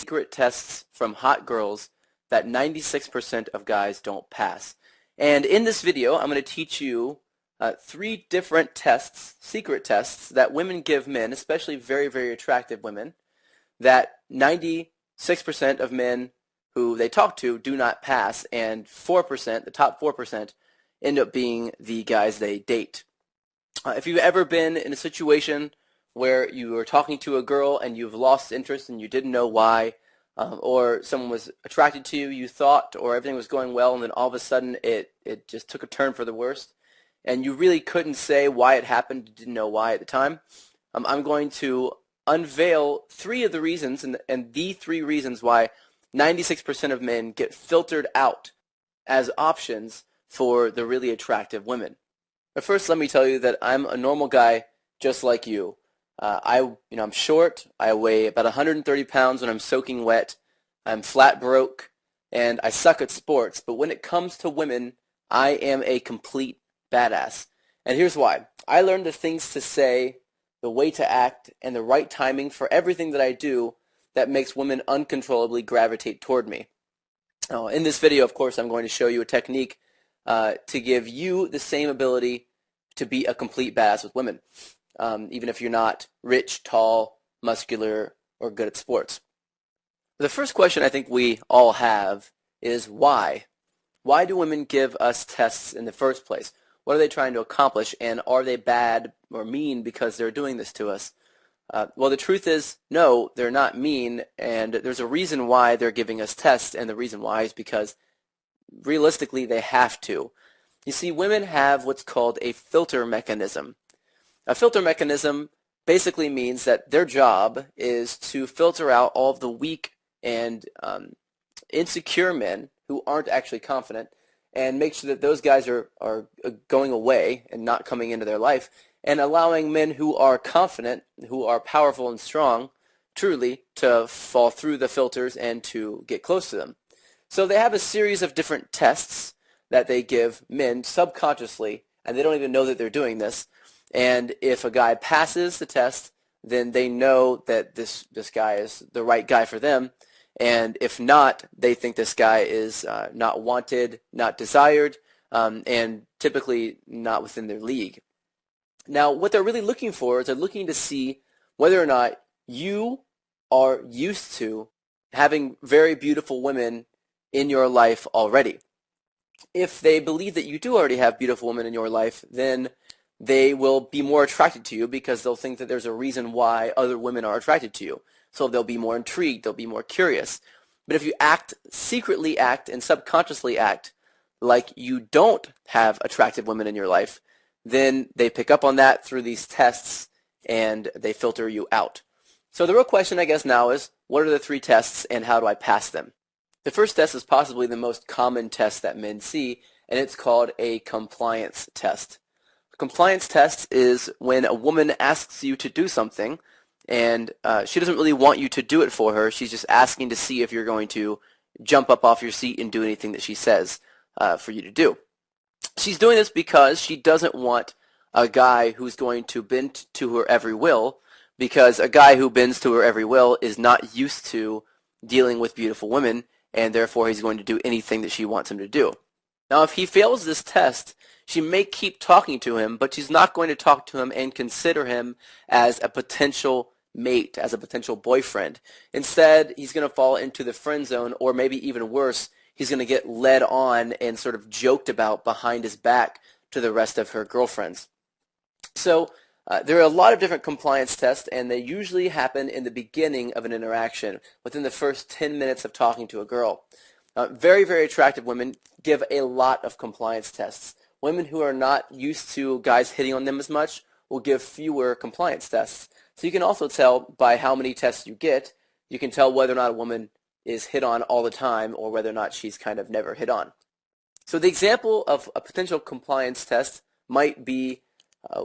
secret tests from hot girls that 96% of guys don't pass. And in this video, I'm going to teach you three different tests, secret tests, that women give men, especially very, very attractive women, that 96% of men who they talk to do not pass, and 4%, the top 4%, end up being the guys they date. If you've ever been in a situation where you were talking to a girl and you've lost interest and you didn't know why, or someone was attracted to you, you thought, or everything was going well, and then all of a sudden it just took a turn for the worst, and you really couldn't say why it happened, you didn't know why at the time, I'm going to unveil three of the reasons, and the three reasons why 96% of men get filtered out as options for the really attractive women. But first, let me tell you that I'm a normal guy just like you. I'm short. I weigh about 130 pounds when I'm soaking wet. I'm flat broke, and I suck at sports. But when it comes to women, I am a complete badass. And here's why. I learned the things to say, the way to act, and the right timing for everything that I do that makes women uncontrollably gravitate toward me. Now, in this video, of course, I'm going to show you a technique to give you the same ability to be a complete badass with women, even if you're not rich, tall, muscular, or good at sports. The first question I think we all have is why? Why do women give us tests in the first place? What are they trying to accomplish, and are they bad or mean because they're doing this to us? Well, the truth is, no, they're not mean, and there's a reason why they're giving us tests, and the reason why is because realistically they have to. You see, women have what's called a filter mechanism. A filter mechanism basically means that their job is to filter out all of the weak and insecure men who aren't actually confident, and make sure that those guys are going away and not coming into their life, and allowing men who are confident, who are powerful and strong, truly, to fall through the filters and to get close to them. So they have a series of different tests that they give men subconsciously, and they don't even know that they're doing this. And if a guy passes the test, then they know that this guy is the right guy for them. And if not, they think this guy is not wanted, not desired, and typically not within their league. Now, what they're really looking for is they're looking to see whether or not you are used to having very beautiful women in your life already. If they believe that you do already have beautiful women in your life, then they will be more attracted to you because they'll think that there's a reason why other women are attracted to you. So they'll be more intrigued, they'll be more curious. But if you secretly act and subconsciously act like you don't have attractive women in your life, then they pick up on that through these tests and they filter you out. So the real question, I guess, now is, what are the three tests and how do I pass them? The first test is possibly the most common test that men see, and it's called a compliance test. A compliance test is when a woman asks you to do something, and she doesn't really want you to do it for her. She's just asking to see if you're going to jump up off your seat and do anything that she says for you to do. She's doing this because she doesn't want a guy who's going to bend to her every will, because a guy who bends to her every will is not used to dealing with beautiful women, and therefore he's going to do anything that she wants him to do. Now, if he fails this test, she may keep talking to him, but she's not going to talk to him and consider him as a potential mate, as a potential boyfriend. Instead, he's going to fall into the friend zone, or maybe even worse, he's going to get led on and sort of joked about behind his back to the rest of her girlfriends. So there are a lot of different compliance tests, and they usually happen in the beginning of an interaction, within the first 10 minutes of talking to a girl. Very, very attractive women give a lot of compliance tests. Women who are not used to guys hitting on them as much will give fewer compliance tests. So you can also tell by how many tests you get, you can tell whether or not a woman is hit on all the time or whether or not she's kind of never hit on. So the example of a potential compliance test might be,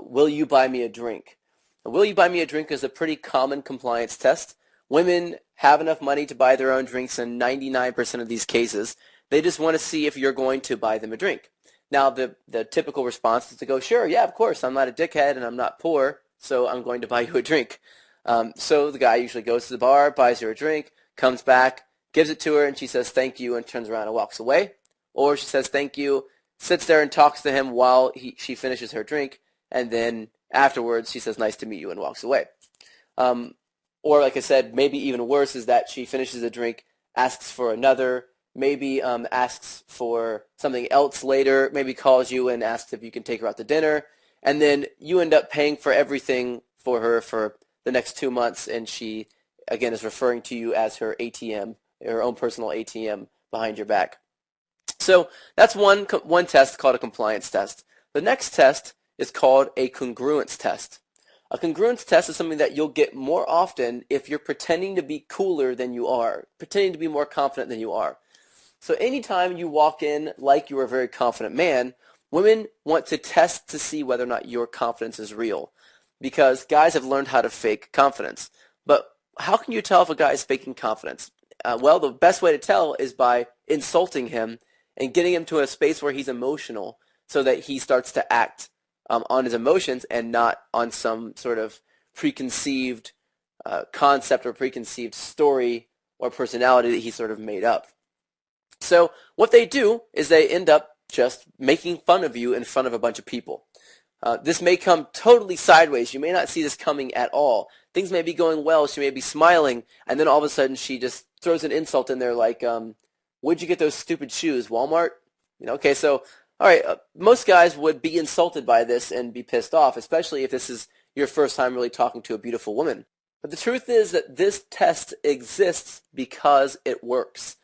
will you buy me a drink? Will you buy me a drink is a pretty common compliance test. Women have enough money to buy their own drinks in 99% of these cases. They just want to see if you're going to buy them a drink. Now, the typical response is to go, sure, yeah, of course, I'm not a dickhead and I'm not poor, so I'm going to buy you a drink. So the guy usually goes to the bar, buys her a drink. comes back, gives it to her, and she says thank you and turns around and walks away. Or she says thank you, sits there and talks to him while she finishes her drink, and then afterwards she says nice to meet you and walks away. Or like I said, maybe even worse is that she finishes a drink, asks for another, maybe asks for something else later, maybe calls you and asks if you can take her out to dinner, and then you end up paying for everything for her for the next 2 months, and she, again, is referring to you as her ATM, her own personal ATM behind your back. So that's one test called a compliance test. The next test is called a congruence test. A congruence test is something that you'll get more often if you're pretending to be cooler than you are, pretending to be more confident than you are. So anytime you walk in like you're a very confident man, women want to test to see whether or not your confidence is real, because guys have learned how to fake confidence. But how can you tell if a guy is faking confidence? Well, the best way to tell is by insulting him and getting him to a space where he's emotional so that he starts to act on his emotions and not on some sort of preconceived concept or preconceived story or personality that he sort of made up. So what they do is they end up just making fun of you in front of a bunch of people. This may come totally sideways. You may not see this coming at all. Things may be going well. She may be smiling, and then all of a sudden she just throws an insult in there like, where'd you get those stupid shoes, Walmart? Okay, so, all right, most guys would be insulted by this and be pissed off, especially if this is your first time really talking to a beautiful woman. But the truth is that this test exists because it works.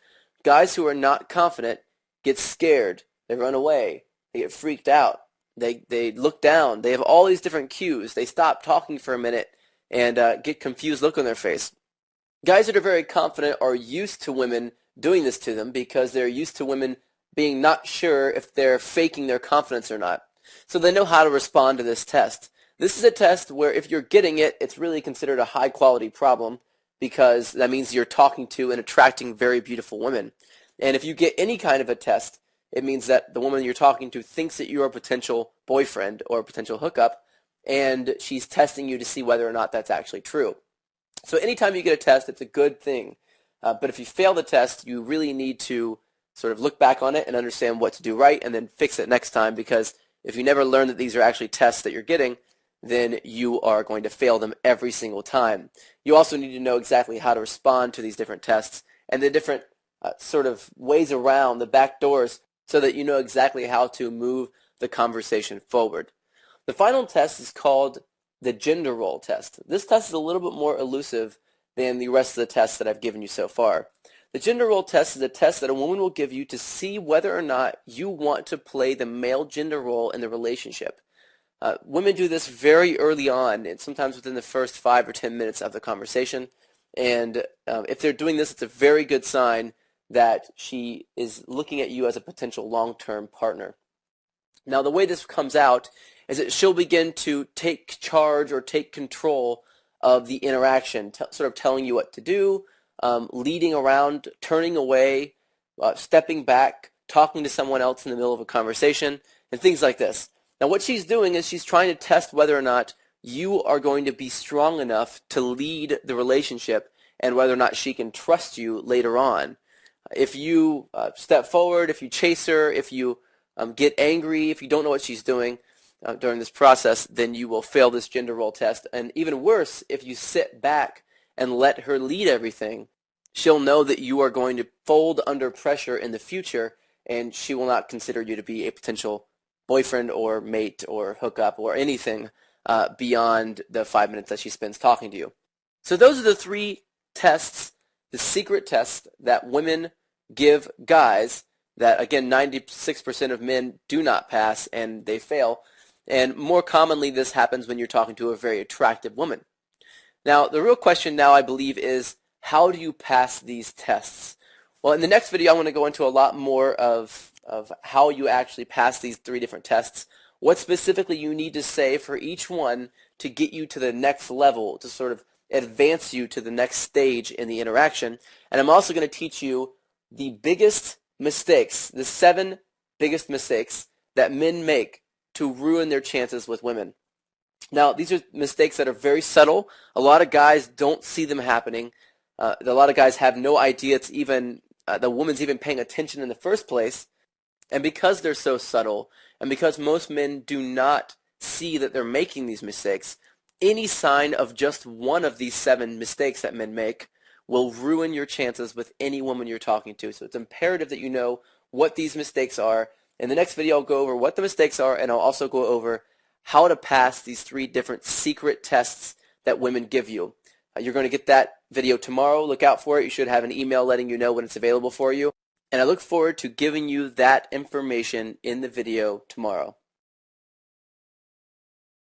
Guys who are not confident get scared. They run away. They get freaked out. They look down. They have all these different cues. They stop talking for a minute and get confused look on their face. Guys that are very confident are used to women doing this to them because they're used to women being not sure if they're faking their confidence or not. So they know how to respond to this test. This is a test where if you're getting it, it's really considered a high-quality problem because that means you're talking to and attracting very beautiful women. And if you get any kind of a test, it means that the woman you're talking to thinks that you're a potential boyfriend or a potential hookup, and she's testing you to see whether or not that's actually true. So anytime you get a test, it's a good thing. But if you fail the test, you really need to sort of look back on it and understand what to do right and then fix it next time, because if you never learn that these are actually tests that you're getting, then you are going to fail them every single time. You also need to know exactly how to respond to these different tests and the different sort of ways around the back doors so that you know exactly how to move the conversation forward. The final test is called the gender role test. This test is a little bit more elusive than the rest of the tests that I've given you so far. The gender role test is a test that a woman will give you to see whether or not you want to play the male gender role in the relationship. Women do this very early on, and sometimes within the first 5 or 10 minutes of the conversation. And if they're doing this, it's a very good sign that she is looking at you as a potential long-term partner. Now, the way this comes out is that she'll begin to take charge or take control of the interaction, sort of telling you what to do, leading around, turning away, stepping back, talking to someone else in the middle of a conversation, and things like this. Now, what she's doing is she's trying to test whether or not you are going to be strong enough to lead the relationship and whether or not she can trust you later on. If you step forward, if you chase her, if you get angry, if you don't know what she's doing during this process, then you will fail this gender role test. And even worse, if you sit back and let her lead everything, she'll know that you are going to fold under pressure in the future, and she will not consider you to be a potential boyfriend or mate or hookup or anything beyond the 5 minutes that she spends talking to you. So those are the 3 tests, the secret tests that women give guys that, again, 96% of men do not pass and they fail. And more commonly, this happens when you're talking to a very attractive woman. Now, the real question now, I believe, is how do you pass these tests? Well, in the next video, I'm going to go into a lot more of how you actually pass these 3 different tests, what specifically you need to say for each one to get you to the next level, to sort of advance you to the next stage in the interaction. And I'm also going to teach you the biggest mistakes, the 7 biggest mistakes that men make to ruin their chances with women. Now, these are mistakes that are very subtle. A lot of guys don't see them happening. A lot of guys have no idea it's even the woman's even paying attention in the first place. And because they're so subtle, and because most men do not see that they're making these mistakes, any sign of just one of these 7 mistakes that men make will ruin your chances with any woman you're talking to. So it's imperative that you know what these mistakes are. In the next video, I'll go over what the mistakes are, and I'll also go over how to pass these 3 different secret tests that women give you. You're going to get that video tomorrow. Look out for it. You should have an email letting you know when it's available for you. And I look forward to giving you that information in the video tomorrow.